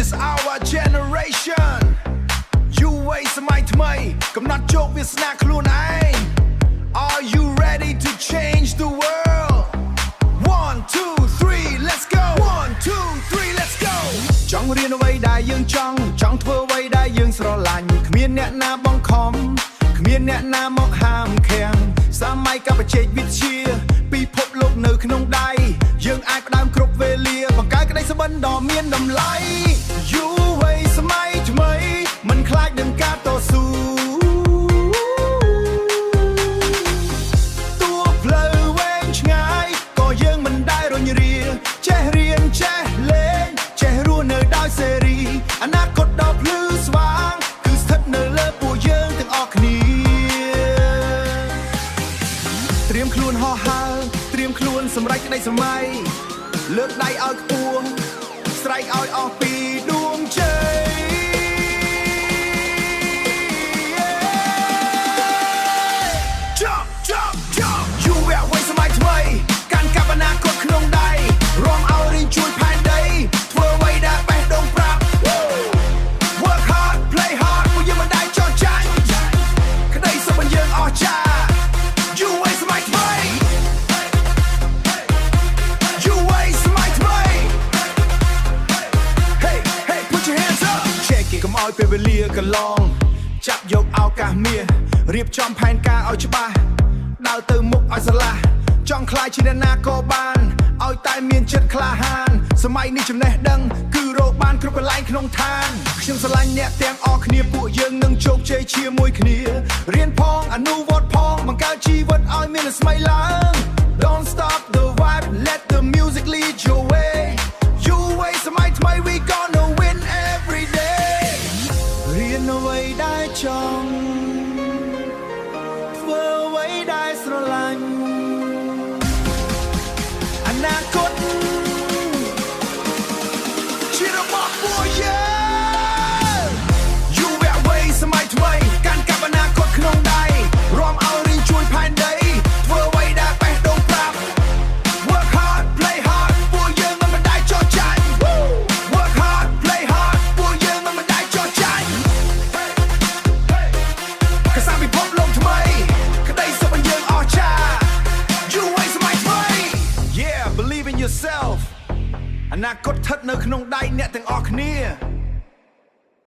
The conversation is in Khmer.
is our generation You វ័យសម័យថ្មីកំណត់ជោគវាសនាខ្លួនឯង Are you ready to change the world 1 2 3 let's go 1 2 3 let's go ចង់រៀនអ្វីដែលយើងចង់ធ្វើអ្វីដែលយើងស្រឡាញ់គ្មានអ្នកណាបង្ខំគ្មានអ្នកណាមកហាមឃាំងសម័យការបច្ចេកវិទ្យាពិភពលោកនៅក្នុងដៃយើងអាចផ្ដើមគ្រប់វេលាបង្កើតក្តីសុបិនដ៏មានតម្លៃ You វ័យសម័យថ្មីមិនខ្លាចនឹងការតស៊ូតួផ្លូវវែងឆ្ងាយក៏យើងមិនដែលរញរាចេះរៀនចេះលេងចេះរស់នៅដោយសេរីអនាគតដ៏ភ្លឺស្វាងគឺស្ថិតនៅលើពួកយើងទាំងអស់គ្នាត្រៀមខ្លួនហោះហើរត្រៀមខ្លួនសម្រេចក្តីសម័យលើកដៃឲ្យខ្ពស់ស្រែកឲ្យអស់ពីដួងជ័យ Jump jump jump You វ័យសម័យថ្មីកាន់កាប់អនាគតក្នុងដៃរំឲ្យរៀនជួយផែនដីធ្វើអ្វីដែលបេះដូងប្រាប់ Work hard play hard ពួកយើងមិនដែលចោលចាញ់ក្តីសុខរបស់យើងអស្ចារ្យ You វ័យសម័យថ្មី You វ័យសម័យថ្មី Hey hey put your hands up Check it កុំឲ្យពេលវេលាកន្លងចាប់យកឱកាសមាសរៀបចំផែនការឲ្យច្បាស់ដើរទៅមុខឲ្យស្រឡះចង់ខ្លាយជាអ្នកណាក៏បានឲ្យតែមានចិត្តក្លាហានសម័យនេះចំណេះដឹងគឺរកបានគ្រប់កន្លែងក្នុងឋានខ្ញុំស្រឡាញ់អ្នកទាំងអស់គ្នាពួកយើងនឹងជោគជ័យជាមួយគ្នារៀនផងអនុវត្តផងបង្កើតជីវិតឲ្យមានស្មីឡើង Don't stop the vibe let the music lead your way You វ័យសម័យថ្មី we gonna win every day រៀនអ្វីដែលចង់ធ្វើអ្វីដែលស្រឡាញ់អនាគតជារបស់ពួកយើង You វ័យសម័យថ្មីកាន់កាប់អនាគតក្នុងដៃរំឲ្យរៀនជួយផែនដីធ្វើអ្វីដែលបេះដូងប្រាប់ Work hard play hard ពួកយើងមិនដែលចោលចាញ់ Work hard play hard ពួកយើងមិនដែលចោលចាញ់កសាពិភពលោកថ្មីក្តីសុខរបស់យើងអស្ចារ្យ You វ័យសម័យថ្មី Yeah believe in yourself អនាគតស្ថិតនៅក្នុងដៃអ្នកទាំងអស់គ្នា